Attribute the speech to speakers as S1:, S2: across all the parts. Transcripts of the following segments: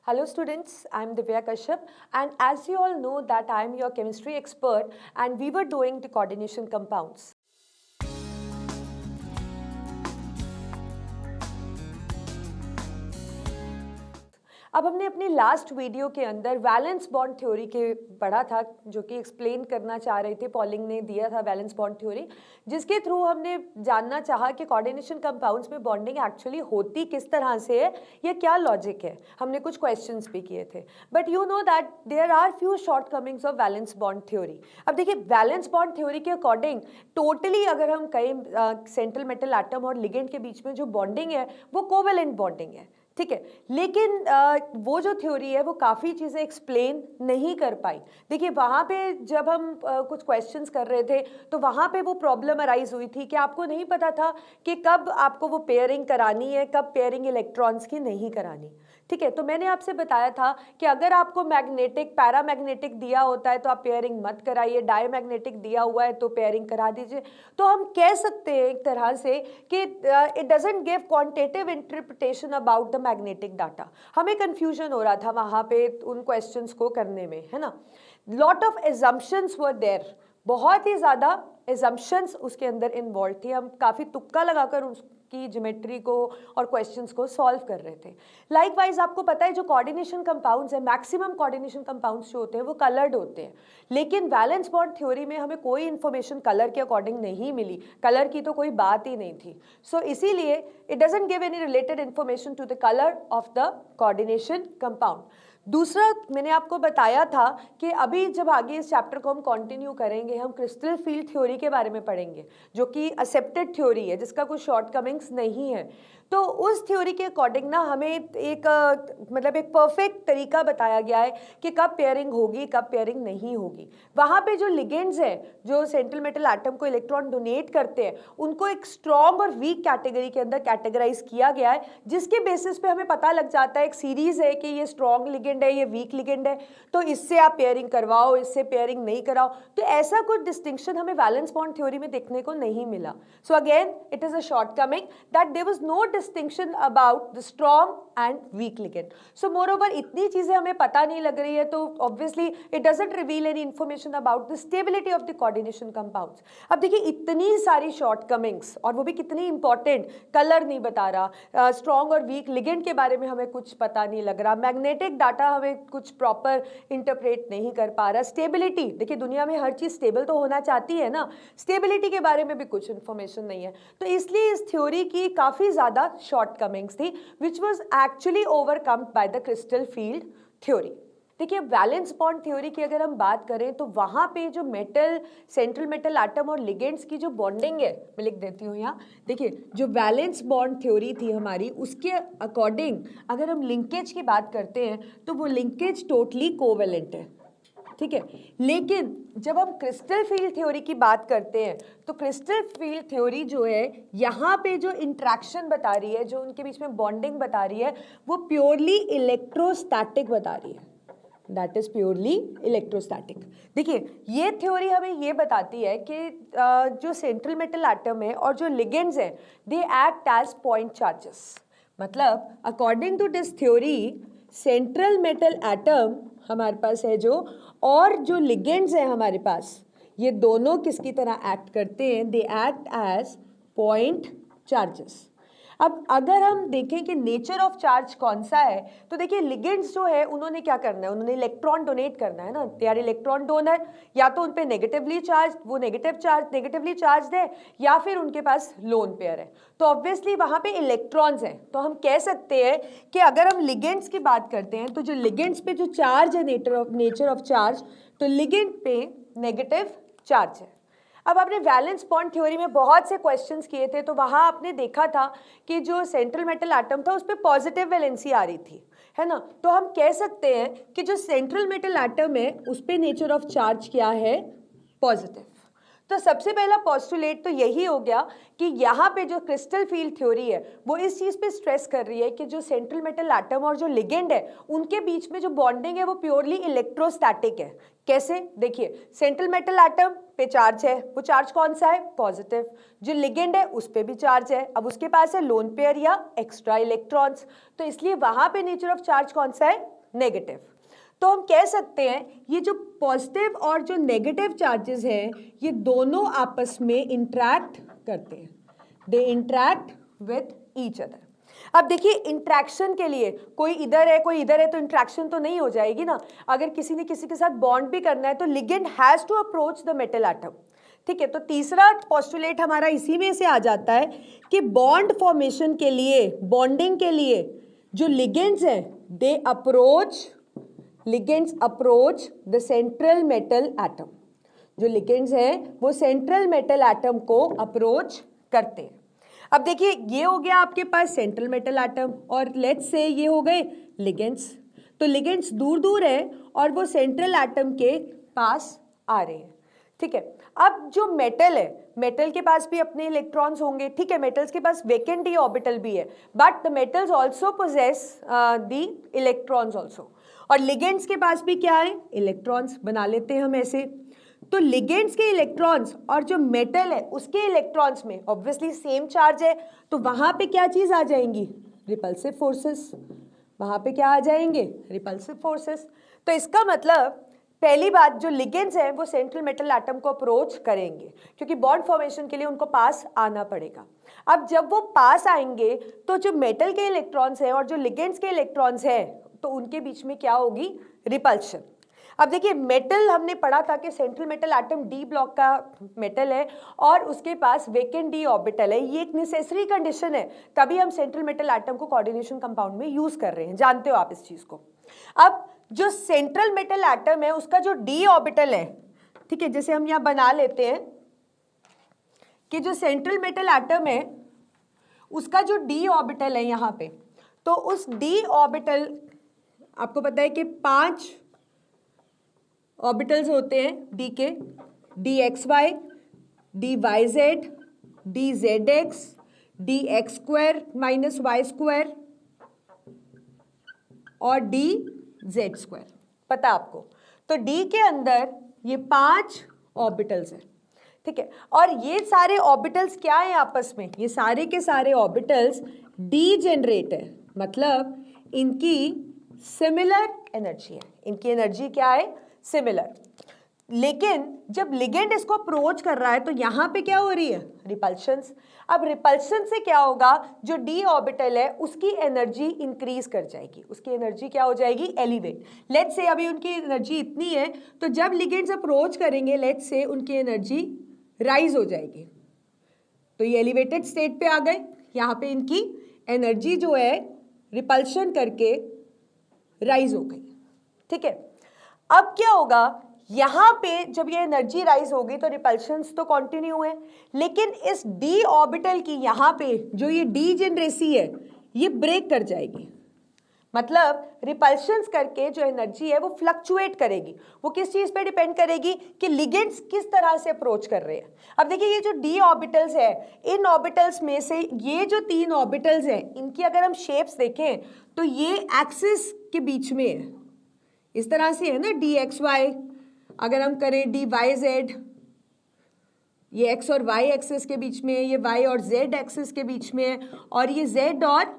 S1: Hello students, I am Divya Kashyap and as you all know that I am your chemistry expert and we were doing the coordination compounds. अब हमने अपनी last video के अंदर valence bond theory के पढ़ा था जो कि एक्सप्लेन करना चाह रहे थे, पॉलिंग ने दिया था वैलेंस बॉन्ड थ्योरी, जिसके थ्रू हमने जानना चाहा कि कोऑर्डिनेशन कंपाउंड्स में बॉन्डिंग एक्चुअली होती किस तरह से है या क्या लॉजिक है। हमने कुछ क्वेश्चंस भी किए थे, but you know that there are few shortcomings of valence bond theory. अब देखिए वैलेंस बॉन्ड थ्योरी के अकॉर्डिंग टोटली अगर हम कहें सेंट्रल मेटल एटम और लिगेंड के बीच में जो बॉन्डिंग है वो कोवेलेंट बॉन्डिंग है, ठीक है। लेकिन वो जो थ्योरी है वो काफ़ी चीज़ें एक्सप्लेन नहीं कर पाई। देखिए वहाँ पे जब हम कुछ क्वेश्चंस कर रहे थे तो वहाँ पे वो प्रॉब्लम अराइज हुई थी कि आपको नहीं पता था कि कब आपको वो पेयरिंग करानी है, कब पेयरिंग इलेक्ट्रॉन्स की नहीं करानी, ठीक है। तो मैंने आपसे बताया था कि अगर आपको मैग्नेटिक पैरामैग्नेटिक दिया होता है तो आप पेयरिंग मत कराइए, डायमैग्नेटिक दिया हुआ है तो पेयरिंग करा दीजिए। तो हम कह सकते हैं एक तरह से कि it doesn't give quantitative interpretation about the magnetic data. हमें कंफ्यूजन हो रहा था वहाँ पे उन क्वेश्चंस को करने में, है ना। Lot of assumptions were there, बहुत ही ज़्यादा एजम्पशंस उसके अंदर इन्वॉल्व थी। हम काफ़ी तुक्का लगाकर उसकी ज्योमेट्री को और क्वेश्चंस को सॉल्व कर रहे थे। लाइकवाइज आपको पता है जो कोऑर्डिनेशन कंपाउंड्स है, मैक्सिमम कोऑर्डिनेशन कंपाउंड्स जो होते हैं वो कलर्ड होते हैं, लेकिन वैलेंस बॉन्ड थ्योरी में हमें कोई इन्फॉर्मेशन कलर के अकॉर्डिंग नहीं मिली, कलर की तो कोई बात ही नहीं थी। सो इसीलिए it doesn't give any related information to the colour of the coordination compound. दूसरा मैंने आपको बताया था कि अभी जब आगे इस चैप्टर को हम कंटिन्यू करेंगे हम क्रिस्टल फील्ड थ्योरी के बारे में पढ़ेंगे, जो कि एक्सेप्टेड थ्योरी है, जिसका कोई शॉर्टकमिंग्स नहीं है। तो उस थ्योरी के अकॉर्डिंग ना हमें एक मतलब एक परफेक्ट तरीका बताया गया है कि कब पेयरिंग होगी, कब पेयरिंग नहीं होगी। वहाँ पे जो लिगेंड्स हैं जो सेंट्रल मेटल एटम को इलेक्ट्रॉन डोनेट करते हैं उनको एक स्ट्रॉन्ग और वीक कैटेगरी के अंदर कैटेगराइज किया गया है, जिसके बेसिस पे हमें पता लग जाता है, एक सीरीज है कि ये स्ट्रॉन्ग लिगेंड है, ये वीक लिगेंड है, तो इससे आप पेयरिंग करवाओ, इससे पेयरिंग नहीं कराओ। तो ऐसा कुछ डिस्टिंक्शन हमें वैलेंस बॉन्ड थ्योरी में देखने को नहीं मिला। So again it is a shortcoming that there was no distinction about the strong and weak ligand. So moreover इतनी चीजें हमें पता नहीं लग रही है तो obviously it doesn't reveal any information about the stability of the coordination compounds. अब देखिए इतनी सारी shortcomings और वो भी कितनी important, कलर नहीं बता रहा, स्ट्रॉन्ग और वीक लिगेंड के बारे में हमें कुछ पता नहीं लग रहा, मैग्नेटिक डाटा हमें कुछ प्रॉपर इंटरप्रेट नहीं कर पा रहा, स्टेबिलिटी, देखिए दुनिया में हर चीज स्टेबल तो होना चाहती है ना, स्टेबिलिटी के बारे में भी कुछ इंफॉर्मेशन नहीं है। तो इसलिए इस थ्योरी की काफी ज्यादा शॉर्टकमिंग्स थी which was actually overcome by the crystal field theory. देखिए वैलेंस बॉन्ड थ्योरी की अगर हम बात करें तो वहां पे जो मेटल सेंट्रल मेटल एटम और लिगेंड्स की जो बॉन्डिंग है, मैं लिख देती हूँ यहाँ, देखिए जो वैलेंस बॉन्ड थ्योरी थी हमारी उसके अकॉर्डिंग अगर हम लिंकेज की बात करते हैं तो वो लिंकेज टोटली कोवेलेंट है, ठीक है। लेकिन जब हम क्रिस्टल फील्ड थ्योरी की बात करते हैं तो क्रिस्टल फील्ड थ्योरी जो है यहाँ पे जो इंट्रैक्शन बता रही है, जो उनके बीच में बॉन्डिंग बता रही है, वो प्योरली इलेक्ट्रोस्टैटिक बता रही है, दैट इज प्योरली इलेक्ट्रोस्टैटिक। देखिए ये थ्योरी हमें ये बताती है कि जो सेंट्रल मेटल एटम है और जो लिगेंड्स हैं they act as point charges. मतलब according to this theory central metal atom हमारे पास है जो, और जो लिगेंड्स हैं हमारे पास, ये दोनों किसकी तरह एक्ट करते हैं, they act as point charges. अब अगर हम देखें कि नेचर ऑफ चार्ज कौन सा है तो देखिए लिगेंड्स जो है उन्होंने क्या करना है, उन्होंने इलेक्ट्रॉन डोनेट करना है ना, दे आर इलेक्ट्रॉन डोनर, या तो उन पे नेगेटिवली चार्ज, वो नेगेटिवली चार्ज है, या फिर उनके पास लोन पेयर है, तो ऑब्वियसली वहां पे इलेक्ट्रॉन्स हैं। तो हम कह सकते हैं कि अगर हम लिगेंड्स की बात करते हैं तो जो लिगेंड्स पे जो चार्ज है नेचर ऑफ चार्ज, तो लिगेंड पे नेगेटिव चार्ज है। अब आपने वैलेंस बॉन्ड थ्योरी में बहुत से क्वेश्चंस किए थे तो वहां आपने देखा था कि जो सेंट्रल मेटल एटम था उस पर पॉजिटिव वैलेंसी आ रही थी, है ना। तो हम कह सकते हैं कि जो सेंट्रल मेटल एटम है उस पर नेचर ऑफ चार्ज क्या है, पॉजिटिव। तो सबसे पहला पोस्टुलेट तो यही हो गया कि यहाँ पे जो क्रिस्टल फील्ड थ्योरी है वो इस चीज़ पे स्ट्रेस कर रही है कि जो सेंट्रल मेटल एटम और जो लिगेंड है उनके बीच में जो बॉन्डिंग है वो प्योरली इलेक्ट्रोस्टैटिक है। कैसे, देखिए सेंट्रल मेटल एटम पे चार्ज है, वो चार्ज कौन सा है? पॉजिटिव। जो लिगेंड है उस पे भी चार्ज है, अब उसके पास है लोन पेयर या एक्स्ट्रा इलेक्ट्रॉन्स, तो इसलिए वहां पे नेचर ऑफ चार्ज कौन सा है? नेगेटिव। तो हम कह सकते हैं ये जो पॉजिटिव और जो नेगेटिव चार्जेस हैं ये दोनों आपस में इंटरैक्ट करते हैं, दे इंटरैक्ट विथ ईच अदर। अब देखिए इंट्रैक्शन के लिए कोई इधर है कोई इधर है तो इंट्रैक्शन तो नहीं हो जाएगी ना। अगर किसी ने किसी के साथ बॉन्ड भी करना है तो ligand has to approach the metal atom. ठीक है, तो तीसरा पोस्टुलेट हमारा इसी में से आ जाता है कि बॉन्ड फॉर्मेशन के लिए, बॉन्डिंग के लिए जो लिगेंड्स हैं they ligands approach the central metal atom. जो लिगेंड्स हैं वो सेंट्रल मेटल एटम को अप्रोच करते हैं। अब देखिए ये हो गया आपके पास सेंट्रल मेटल एटम और लेट्स से ये हो गए लिगेंड्स। तो लिगेंड्स दूर दूर है और वो सेंट्रल एटम के पास आ रहे हैं। ठीक है, अब जो मेटल है, मेटल के पास भी अपने इलेक्ट्रॉन्स होंगे। ठीक है, मेटल्स के पास वेकेंट डी ऑर्बिटल भी है, but the metals also possess the electrons also. और लिगेंड्स के पास भी क्या है? इलेक्ट्रॉन्स। बना लेते हैं हम ऐसे। तो लिगेंड्स के इलेक्ट्रॉन्स और जो मेटल है उसके इलेक्ट्रॉन्स में ऑब्वियसली सेम चार्ज है, तो वहां पे क्या चीज आ जाएंगी? Repulsive forces. वहां पे क्या आ जाएंगे? Repulsive forces. तो इसका मतलब पहली बात, जो लिगेंड्स हैं वो सेंट्रल मेटल एटम को अप्रोच करेंगे क्योंकि बॉन्ड फॉर्मेशन के लिए उनको पास आना पड़ेगा। अब जब वो पास आएंगे तो जो मेटल के इलेक्ट्रॉन्स हैं और जो लिगेंड्स के इलेक्ट्रॉन्स हैं तो उनके बीच में क्या होगी? रिपल्शन। अब देखिए मेटल हमने पढ़ा था कि central metal atom D block का मेटल है और उसके पास वेकेंट डी ऑर्बिटल है। ये एक नेसेसरी कंडीशन है, तभी हम सेंट्रल मेटल एटम को कोऑर्डिनेशन कंपाउंड में यूज कर रहे हैं। जानते हो आप इस चीज को। अब जो सेंट्रल मेटल एटम है उसका जो डी ऑर्बिटल है, ठीक है, जैसे हम यहां बना लेते हैं कि जो सेंट्रल मेटल एटम है उसका जो डी ऑर्बिटल है यहां पे, तो उस डी ऑर्बिटल, आपको पता है कि 5 ऑर्बिटल्स होते हैं डी के, d x y, d y z, d z x, d x square minus Y square और डी जेड स्क्वायर। पता आपको? तो डी के अंदर ये 5 ऑर्बिटल्स हैं। ठीक है, और ये सारे ऑर्बिटल्स क्या है आपस में? ये सारे के सारे ऑर्बिटल्स डी जनरेट है, मतलब इनकी सिमिलर एनर्जी है। इनकी एनर्जी क्या है? सिमिलर। लेकिन जब लिगेंड इसको अप्रोच कर रहा है तो यहां पे क्या हो रही है? रिपल्शंस। अब रिपल्शन से क्या होगा? जो डी ऑर्बिटल है उसकी एनर्जी इंक्रीज कर जाएगी, उसकी एनर्जी क्या हो जाएगी? एलिवेट। लेट्स से अभी उनकी एनर्जी इतनी है तो जब लिगेंड्स अप्रोच करेंगे लेट्स से उनकी एनर्जी राइज हो जाएगी, तो ये एलिवेटेड स्टेट पे आ गए। यहाँ पे इनकी एनर्जी जो है रिपल्शन करके राइज हो गई। ठीक है, अब क्या होगा? यहां पे जब ये एनर्जी राइज होगी तो रिपल्शंस तो कंटिन्यू है, लेकिन इस डी ऑर्बिटल की यहां पे जो ये डी जनरेसी है ये ब्रेक कर जाएगी। मतलब रिपल्शंस करके जो एनर्जी है वो फ्लक्चुएट करेगी। वो किस चीज पे डिपेंड करेगी? कि लिगेंड्स किस तरह से अप्रोच कर रहे हैं। अब देखिए ये जो डी ऑर्बिटल्स है, इन ऑर्बिटल्स में से ये जो 3 ऑर्बिटल्स हैं इनकी अगर हम शेप्स देखें तो ये एक्सिस के बीच में है, इस तरह से है ना, डी एक्स वाई। अगर हम करें डी वाई जेड, ये एक्स और वाई एक्सिस के बीच में है, ये वाई और जेड एक्सिस के बीच में है, और ये जेड और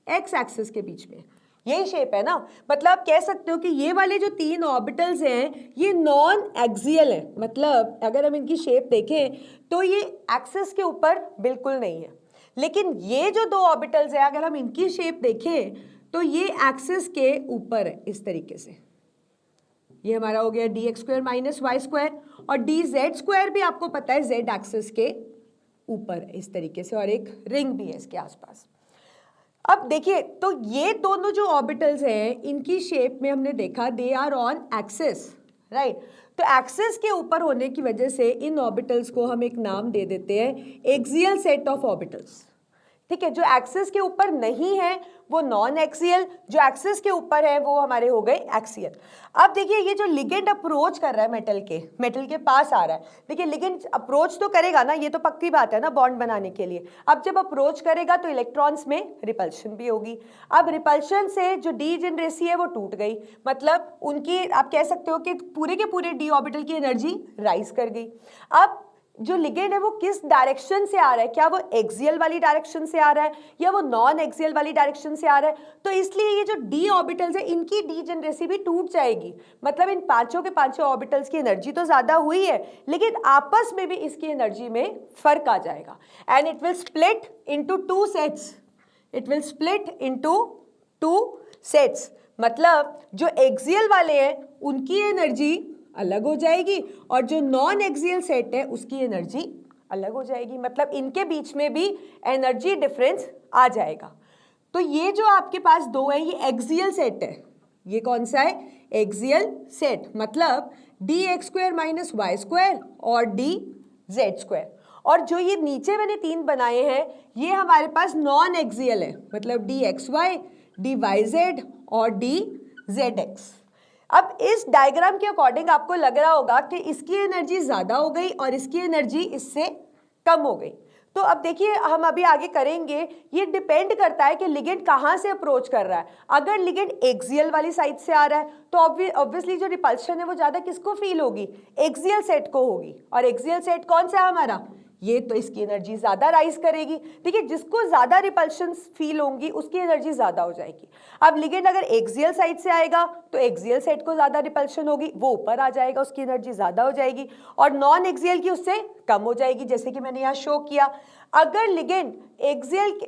S1: एक्स एक्सिस के बीच में है। यही शेप है ना। मतलब आप कह सकते हो कि ये वाले जो 3 ऑर्बिटल्स हैं ये नॉन एक्सियल है। मतलब अगर हम इनकी शेप देखें तो ये एक्सिस के ऊपर बिल्कुल नहीं है, लेकिन ये जो 2 ऑर्बिटल्स हैं अगर हम इनकी शेप देखें तो ये एक्सिस के ऊपर है इस तरीके से। ये हमारा हो गया d x square minus Y square, और डी जेड स्क्वायर भी आपको पता है जेड एक्सिस के ऊपर है इस तरीके से, और एक रिंग भी है इसके आसपास। अब देखिए तो ये दोनों जो ऑर्बिटल्स हैं इनकी शेप में हमने देखा they are on axis, right. तो एक्सिस के ऊपर होने की वजह से इन ऑर्बिटल्स को हम एक नाम दे देते हैं एक्सियल सेट ऑफ ऑर्बिटल्स। ठीक है, जो एक्सिस के ऊपर नहीं है वो नॉन एक्सियल, जो एक्सिस के ऊपर है वो हमारे हो गए एक्सियल। अब देखिए ये जो लिगेंड अप्रोच कर रहा है मेटल के पास आ रहा है, देखिए लिगेंड अप्रोच तो करेगा ना, ये तो पक्की बात है ना बॉन्ड बनाने के लिए। अब जब अप्रोच करेगा तो इलेक्ट्रॉन्स में रिपल्शन भी होगी। अब रिपल्शन से जो डीजेनरेसी है वो टूट गई, मतलब उनकी आप कह सकते हो कि पूरे के पूरे डी ऑर्बिटल की एनर्जी राइज कर गई। अब जो लिगेंड है वो किस डायरेक्शन से आ रहा है, क्या वो एक्सियल वाली डायरेक्शन से आ रहा है या वो नॉन एक्सियल वाली डायरेक्शन से आ रहा है, तो इसलिए ये जो डी ऑर्बिटल्स है इनकी डीजेनरेसी भी टूट जाएगी। मतलब इन पांचों के पांचों ऑर्बिटल्स की एनर्जी तो ज्यादा हुई है लेकिन आपस में भी इसकी एनर्जी में फर्क आ जाएगा and it will split into two sets, it will split into two sets. मतलब जो एक्सियल वाले हैं उनकी एनर्जी अलग हो जाएगी और जो नॉन एक्सियल सेट है उसकी एनर्जी अलग हो जाएगी, मतलब इनके बीच में भी एनर्जी डिफरेंस आ जाएगा। तो ये जो आपके पास दो है ये एक्सियल सेट है, ये कौन सा है, एक्सियल सेट, मतलब d x square minus Y square और डी जेड स्क्वायर। और जो ये नीचे मैंने तीन बनाए हैं ये हमारे पास नॉन एक्सियल है, मतलब d x y, d y z और डी जेड एक्स। अब इस डायग्राम के अकॉर्डिंग आपको लग रहा होगा कि इसकी एनर्जी ज़्यादा हो गई और इसकी एनर्जी इससे कम हो गई। तो अब देखिए हम अभी आगे करेंगे, ये डिपेंड करता है कि लिगेंड कहाँ से अप्रोच कर रहा है। अगर लिगेंड एक्सियल वाली साइड से आ रहा है तो ऑब्वियसली जो रिपल्शन है वो ज़्यादा किसको फील होगी, एक्सियल सेट को होगी। और एक्सियल सेट कौन सा है हमारा, ये, तो इसकी एनर्जी ज़्यादा राइज करेगी। देखिए जिसको ज़्यादा रिपल्शन फील होंगी उसकी एनर्जी ज़्यादा हो जाएगी। अब लिगेंड अगर एक्सियल साइड से आएगा तो एक्सियल सेट को ज़्यादा रिपल्शन होगी, वो ऊपर आ जाएगा, उसकी एनर्जी ज़्यादा हो जाएगी, और नॉन एक्सियल की उससे कम हो जाएगी, जैसे कि मैंने यहाँ शो किया। अगर लिगेंड एक्सियल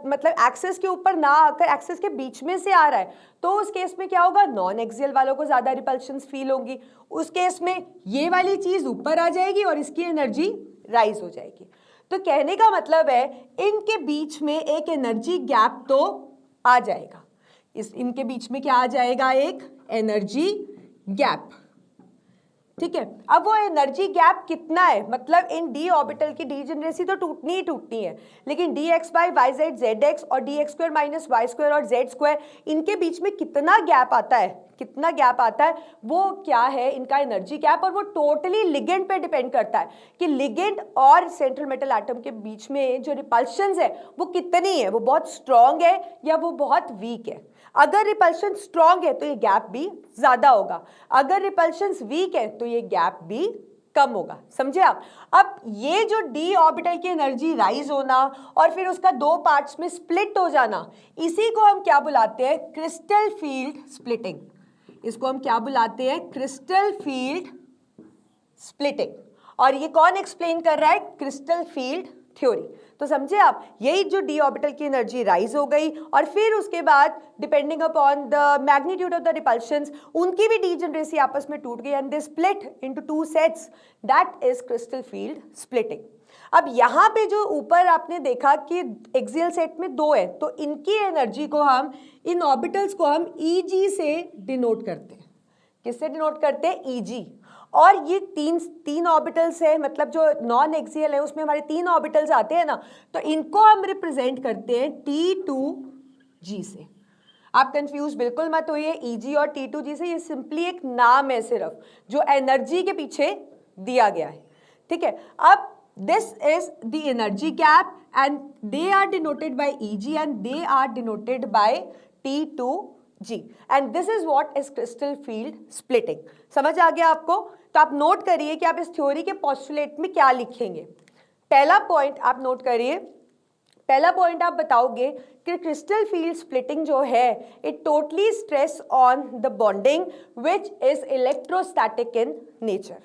S1: मतलब एक्सिस के ऊपर ना आकर एक्सिस के बीच में से आ रहा है तो उस केस में क्या होगा, नॉन एक्सियल वालों को ज़्यादा रिपल्शन फील होंगी, उस केस में ये वाली चीज़ ऊपर आ जाएगी और इसकी एनर्जी राइज हो जाएगी। तो कहने का मतलब है इनके बीच में एक एनर्जी गैप तो आ जाएगा, इनके बीच में क्या आ जाएगा, एक एनर्जी गैप। ठीक है, अब वो एनर्जी गैप कितना है, मतलब इन डी ऑर्बिटल की डीजेनरेसी तो टूटनी ही टूटनी है, लेकिन D X by Y Z Z X और D x square minus Y square और जेड स्क्वायर, इनके बीच में कितना गैप आता है, कितना गैप आता है, वो क्या है इनका एनर्जी गैप। और वो टोटली लिगेंड पे डिपेंड करता है कि लिगेंड और सेंट्रल मेटल एटम के बीच में जो रिपल्शंस है वो कितनी है, वो बहुत स्ट्रॉन्ग है या वो बहुत वीक है। अगर रिपल्शन स्ट्रॉन्ग है तो ये गैप भी ज्यादा होगा, अगर रिपल्शन वीक है तो ये गैप भी कम होगा। समझे आप। अब ये जो डी ऑर्बिटल की एनर्जी राइज होना और फिर उसका दो पार्ट्स में स्प्लिट हो जाना, इसी को हम क्या बुलाते हैं, क्रिस्टल फील्ड स्प्लिटिंग। इसको हम क्या बुलाते हैं, क्रिस्टल फील्ड स्प्लिटिंग। और ये कौन एक्सप्लेन कर रहा है, क्रिस्टल फील्ड थ्योरी। तो समझे आप, यही जो डी ऑर्बिटल की एनर्जी राइज हो गई और फिर उसके बाद depending upon the magnitude of the repulsions उनकी भी डीजेनरेसी आपस में टूट गई and they split into two sets, that is crystal field splitting. अब यहाँ पे जो ऊपर आपने देखा कि एक्सियल सेट में दो है, तो इनकी एनर्जी को हम, इन ऑर्बिटल्स को हम Eg से डिनोट करते हैं। किससे डिनोट करते हैं, Eg। और ये तीन ऑर्बिटल्स है, मतलब जो नॉन एक्सियल है उसमें हमारे तीन ऑर्बिटल्स आते हैं ना, तो इनको हम रिप्रेजेंट करते हैं T2G से। आप कंफ्यूज बिल्कुल मत होइए, Eg और T2G से, ये सिंपली एक नाम है सिर्फ जो एनर्जी के पीछे दिया गया है। ठीक है, अब this is the energy gap and they are denoted by Eg and they are denoted by T2G and this is what is crystal field splitting. समझ आ गया आपको। तो आप नोट करिए कि आप इस थ्योरी के पोस्टुलेट में क्या लिखेंगे। पहला पॉइंट आप नोट करिए, पहला पॉइंट आप बताओगे कि क्रिस्टल फील्ड स्प्लिटिंग जो है it totally stress on the bonding which is electrostatic in nature,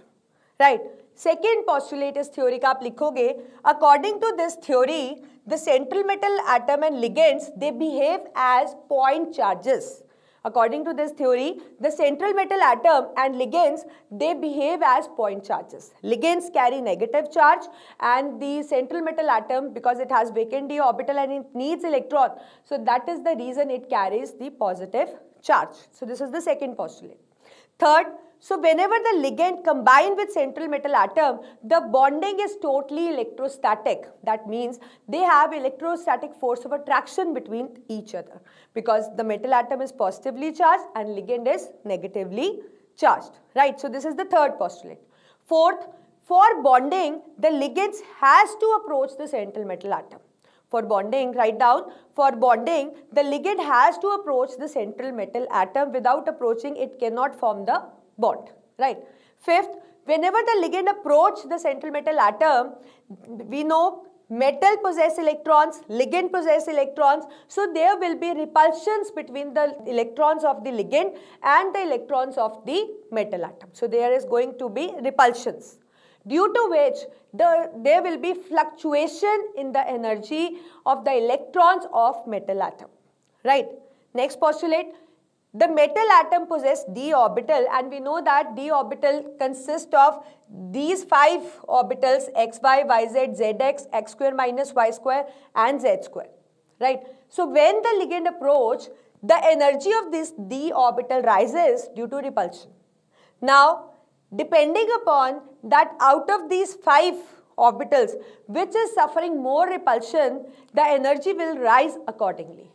S1: right. Second postulate इस थ्योरी का आप लिखोगे, according to this theory the central metal atom and ligands they behave as point charges. According to this theory, the central metal atom and ligands, they behave as point charges. Ligands carry negative charge and the central metal atom, because it has vacant d orbital and it needs electron, so that is the reason it carries the positive charge. So this is the second postulate. Third, so whenever the ligand combine with central metal atom, the bonding is totally electrostatic. That means they have electrostatic force of attraction between each other because the metal atom is positively charged and ligand is negatively charged, right? So this is the third postulate. Fourth, for bonding, the ligands has to approach the central metal atom. For bonding, write down, for bonding, the ligand has to approach the central metal atom. Without approaching, it cannot form the bond, right? Fifth, whenever the ligand approach the central metal atom, we know metal possess electrons, ligand possess electrons, so there will be repulsions between the electrons of the ligand and the electrons of the metal atom. So there is going to be repulsions, due to which there will be fluctuation in the energy of the electrons of metal atom, right? Next postulate, the metal atom possess d orbital, and we know that d orbital consists of these 5 orbitals x, y, y, z, zx, x square minus y square and z square, right? So when the ligand approach, the energy of this d orbital rises due to repulsion. Now, depending upon that out of these 5 orbitals, which is suffering more repulsion, the energy will rise accordingly,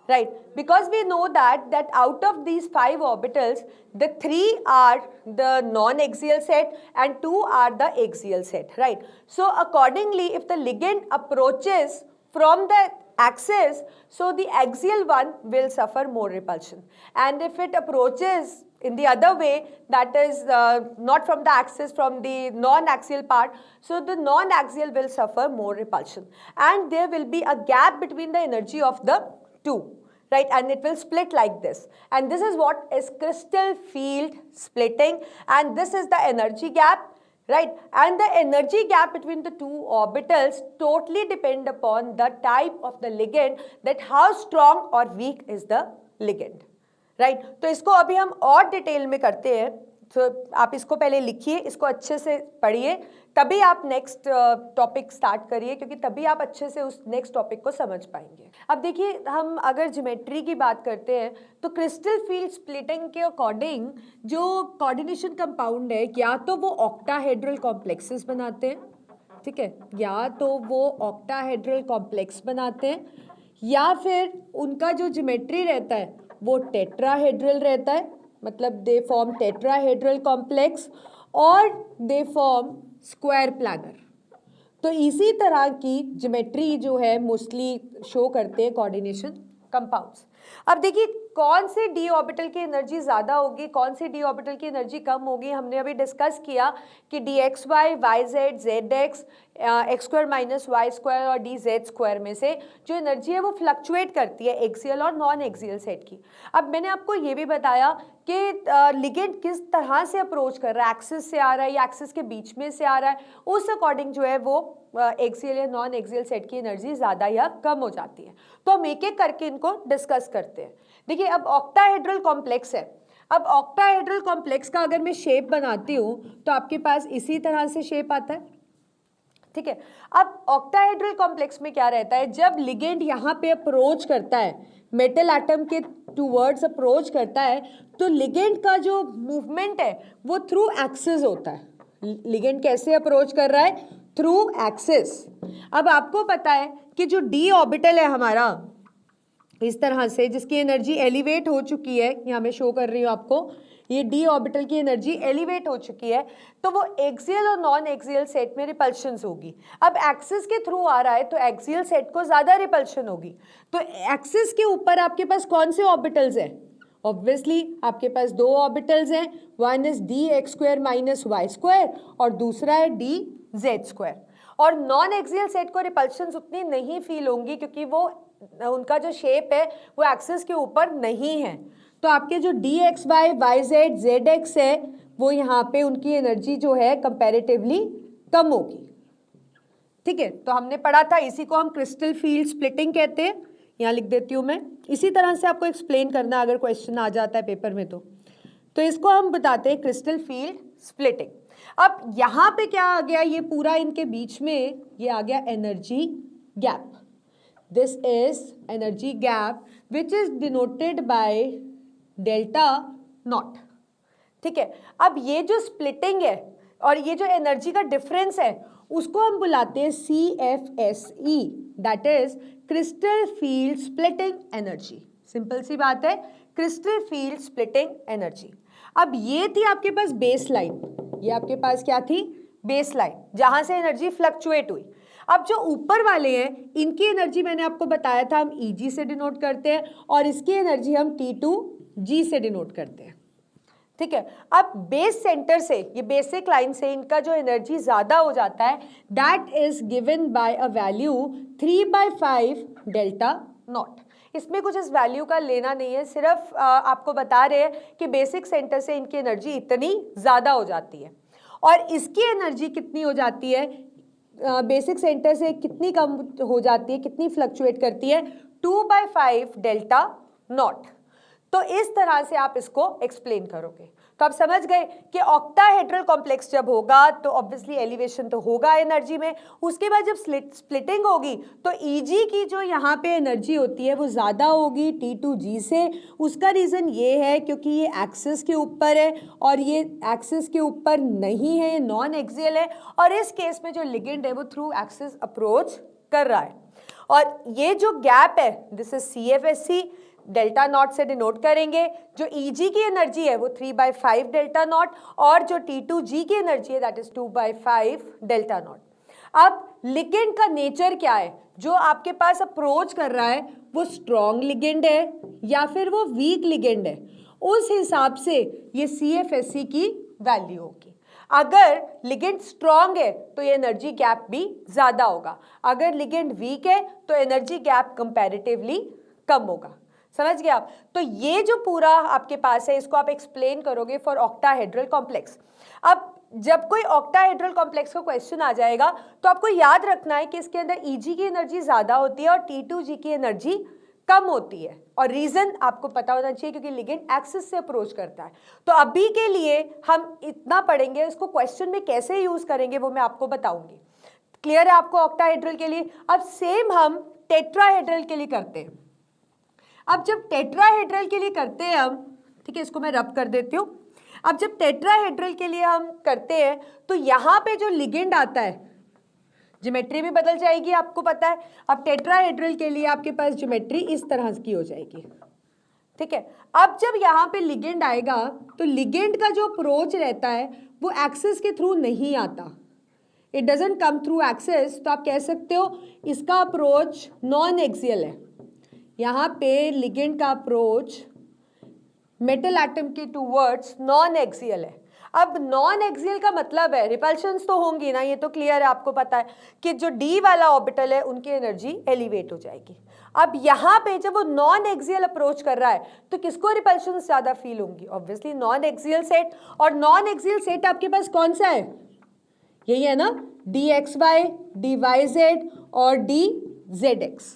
S1: right? Because we know that out of these 5 orbitals, the 3 are the non-axial set and 2 are the axial set, right? So accordingly, if the ligand approaches from the axis, so the axial one will suffer more repulsion, and if it approaches in the other way, that is not from the axis, from the non-axial part, so the non-axial will suffer more repulsion, and there will be a gap between the energy of the two, right? And it will split like this, and this is what is crystal field splitting, and this is the energy gap, right? And the energy gap between the 2 orbitals totally depend upon the type of the ligand, that how strong or weak is the ligand, right? तो इसको अभी हम और detail में करते हैं, तो आप इसको पहले लिखिए, इसको अच्छे से पढ़िए, तभी आप नेक्स्ट टॉपिक स्टार्ट करिए, क्योंकि तभी आप अच्छे से उस नेक्स्ट टॉपिक को समझ पाएंगे। अब देखिए, हम अगर ज्योमेट्री की बात करते हैं तो क्रिस्टल फील्ड स्प्लिटिंग के अकॉर्डिंग जो कोऑर्डिनेशन कंपाउंड है, या तो वो ऑक्टाहेड्रल कॉम्प्लेक्सेस बनाते हैं, ठीक है, या तो वो ऑक्टाहेड्रल कॉम्प्लेक्स बनाते हैं, या फिर उनका जो ज्योमेट्री रहता है वो टेट्राहेड्रल रहता है, मतलब दे फॉर्म टेट्राहेड्रल कॉम्प्लेक्स और दे फॉर्म स्क्वायर प्लानर। तो इसी तरह की ज्योमेट्री जो है मोस्टली शो करते हैं कोऑर्डिनेशन कंपाउंड्स। अब देखिए, कौन से डी ऑर्बिटल की एनर्जी ज़्यादा होगी, कौन से डी ऑर्बिटल की एनर्जी कम होगी, हमने अभी डिस्कस किया कि d x y, y Z, Z x, x square minus Y square और डी जेड स्क्वायर में से जो एनर्जी है वो फ्लक्चुएट करती है एक्सियल और नॉन एक्सियल सेट की। अब मैंने आपको ये भी बताया कि लिगेंड किस तरह से अप्रोच कर रहा है, एक्सिस से आ रहा है या एक्सिस के बीच में से आ रहा है, उस अकॉर्डिंग जो है वो एक्सियल या नॉन एक्सियल सेट की एनर्जी ज़्यादा या कम हो जाती है। तो हम एक एक करके इनको डिस्कस करते हैं। देखिए, अब ऑक्टाहेड्रल कॉम्प्लेक्स है। अब ऑक्टाहेड्रल कॉम्प्लेक्स का अगर मैं शेप बनाती हूँ तो आपके पास इसी तरह से शेप आता है, ठीक है। अब ऑक्टाहेड्रल कॉम्प्लेक्स में क्या रहता है, जब लिगेंड यहाँ पे अप्रोच करता है, मेटल एटम के टूवर्ड्स अप्रोच करता है, तो लिगेंड का जो मूवमेंट है वो थ्रू एक्सिस होता है। लिगेंड कैसे अप्रोच कर रहा है? Through axis. अब आपको पता है कि जो डी ऑर्बिटल है हमारा इस तरह से, जिसकी एनर्जी एलिवेट हो चुकी है, यहाँ मैं शो कर रही हूँ आपको, ये डी ऑर्बिटल की एनर्जी एलिवेट हो चुकी है, तो वो एक्सियल और नॉन एक्सियल सेट में रिपल्शंस होगी। अब एक्सिस के थ्रू आ रहा है तो एक्सियल सेट को ज़्यादा रिपल्शन होगी। तो एक्सिस के ऊपर आपके पास कौन से ऑर्बिटल्स हैं? ऑब्वियसली आपके पास 2 ऑर्बिटल्स हैं, one is d x square minus Y square और दूसरा है डी जेड स्क्वायर। और नॉन एक्सियल सेट को रिपल्शंस उतनी नहीं फील होंगी क्योंकि वो उनका जो शेप है वो एक्सिस के ऊपर नहीं है। तो आपके जो d x y, y Z, Z x है, वो यहाँ पे उनकी एनर्जी जो है कंपैरेटिवली कम होगी, ठीक है। तो हमने पढ़ा था, इसी को हम क्रिस्टल फील्ड स्प्लिटिंग कहते हैं। यहाँ लिख देती हूँ मैं, इसी तरह से आपको एक्सप्लेन करना अगर क्वेश्चन आ जाता है पेपर में तो इसको हम बताते हैं क्रिस्टल फील्ड स्प्लिटिंग। अब यहाँ पे क्या आ गया, ये पूरा इनके बीच में ये आ गया energy gap. This is energy gap which is denoted by delta naught, ठीक है। अब ये जो स्प्लिटिंग है और ये जो एनर्जी का डिफरेंस है उसको हम बुलाते हैं CFSE, that is crystal field splitting energy. Simple सी बात है, क्रिस्टल फील्ड स्प्लिटिंग एनर्जी। अब ये थी आपके पास बेस लाइन, ये आपके पास क्या थी, बेस लाइन, जहां से एनर्जी फ्लक्चुएट हुई। अब जो ऊपर वाले हैं इनकी एनर्जी मैंने आपको बताया था हम Eg से डिनोट करते हैं और इसकी एनर्जी हम T2G से डिनोट करते हैं, ठीक है। अब बेस सेंटर से, ये बेसिक लाइन से इनका जो एनर्जी ज्यादा हो जाता है that is given by a value 3/5 delta not. इसमें कुछ इस वैल्यू का लेना नहीं है, सिर्फ आपको बता रहे हैं कि बेसिक सेंटर से इनकी एनर्जी इतनी ज़्यादा हो जाती है और इसकी एनर्जी कितनी हो जाती है, बेसिक सेंटर से कितनी कम हो जाती है, कितनी फ्लक्चुएट करती है, 2/5 डेल्टा नॉट। तो इस तरह से आप इसको एक्सप्लेन करोगे। तो आप समझ गए कि ऑक्टाहेड्रल कॉम्प्लेक्स जब होगा तो ऑब्वियसली एलिवेशन तो होगा एनर्जी में, उसके बाद जब स्प्लिटिंग होगी तो Eg की जो यहाँ पे एनर्जी होती है वो ज़्यादा होगी T2G से। उसका रीज़न ये है क्योंकि ये एक्सिस के ऊपर है और ये एक्सिस के ऊपर नहीं है, नॉन एक्सियल है और इस केस में जो लिगेंड है वो थ्रू एक्सिस अप्रोच कर रहा है। और ये जो गैप है this is CFSC, delta not से डिनोट करेंगे। जो Eg की एनर्जी है वो 3/5 डेल्टा नॉट और जो T2G की एनर्जी है दैट इज 2/5 डेल्टा नॉट। अब लिगेंड का नेचर क्या है, जो आपके पास अप्रोच कर रहा है वो स्ट्रॉन्ग लिगेंड है या फिर वो वीक लिगेंड है, उस हिसाब से ये CFSC की वैल्यू होगी। अगर लिगेंड स्ट्रॉन्ग है तो ये एनर्जी गैप भी ज़्यादा होगा, अगर लिगेंड वीक है तो एनर्जी गैप कंपैरेटिवली कम होगा। समझ गए आप। तो ये जो पूरा आपके पास है इसको आप एक्सप्लेन करोगे फॉर ऑक्टाहेड्रल कॉम्प्लेक्स। अब जब कोई ऑक्टाहेड्रल कॉम्प्लेक्स का क्वेश्चन आ जाएगा तो आपको याद रखना है कि इसके अंदर Eg की एनर्जी ज़्यादा होती है और T2G की एनर्जी कम होती है और रीज़न आपको पता होना चाहिए क्योंकि लिगेंड एक्सिस से अप्रोच करता है। तो अभी के लिए हम इतना पढ़ेंगे, इसको क्वेश्चन में कैसे यूज़ करेंगे वो मैं आपको बताऊंगी। क्लियर है आपको ऑक्टाहेड्रल के लिए। अब सेम हम टेट्राहेड्रल के लिए करते हैं। अब जब टेट्राहेड्रल के लिए करते हैं हम, ठीक है, इसको मैं रब कर देती हूँ। अब जब टेट्राहेड्रल के लिए हम करते हैं तो यहाँ पे जो लिगेंड आता है ज्योमेट्री भी बदल जाएगी, आपको पता है। अब टेट्राहेड्रल के लिए आपके पास ज्योमेट्री इस तरह की हो जाएगी, ठीक है। अब जब यहाँ पे लिगेंड आएगा तो लिगेंड का जो अप्रोच रहता है वो एक्सिस के थ्रू नहीं आता, it doesn't come through axis. तो आप कह सकते हो इसका अप्रोच नॉन एक्सियल है। यहाँ पे लिगेंड का अप्रोच मेटल एटम के टूवर्ड्स नॉन एक्सियल है। अब नॉन एक्सियल का मतलब है रिपल्शंस तो होंगी ना, ये तो क्लियर है, आपको पता है कि जो डी वाला ऑर्बिटल है उनकी एनर्जी एलिवेट हो जाएगी। अब यहाँ पे जब वो नॉन एक्सियल अप्रोच कर रहा है तो किसको रिपल्शंस ज़्यादा फील होंगी, ऑब्वियसली नॉन एक्सियल सेट। और नॉन एक्सियल सेट आपके पास कौन सा है, यही है ना, DXY, DYZ और DZX,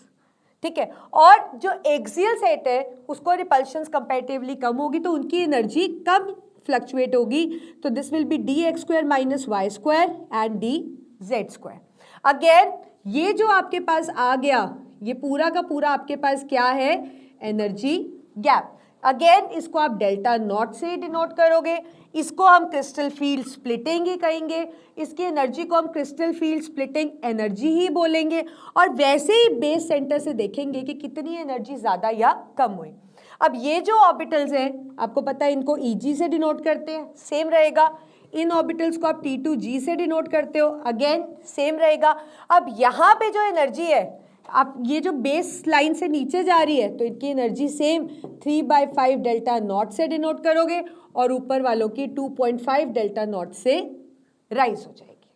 S1: ठीक है। और जो एक्सियल सेट है उसको रिपल्शंस कंपैरेटिवली कम होगी तो उनकी एनर्जी कम फ्लक्चुएट होगी। तो this will be DX² - Y² and DZ²। Again ये जो आपके पास आ गया ये पूरा का पूरा आपके पास क्या है, एनर्जी गैप। अगेन इसको आप डेल्टा नॉट से डिनोट करोगे, इसको हम क्रिस्टल फील्ड स्प्लिटिंग ही कहेंगे, इसकी एनर्जी को हम क्रिस्टल फील्ड स्प्लिटिंग एनर्जी ही बोलेंगे। और वैसे ही बेस सेंटर से देखेंगे कि कितनी एनर्जी ज़्यादा या कम हुई। अब ये जो ऑर्बिटल्स हैं आपको पता है इनको Eg से डिनोट करते हैं, सेम रहेगा। इन ऑर्बिटल्स को आप T2G से डिनोट करते हो, अगेन सेम रहेगा। अब यहाँ पे जो एनर्जी है, आप ये जो बेस लाइन से नीचे जा रही है तो इनकी एनर्जी सेम 3/5 डेल्टा नॉट से डिनोट करोगे और ऊपर वालों की 2.5 डेल्टा नॉट से राइज हो जाएगी।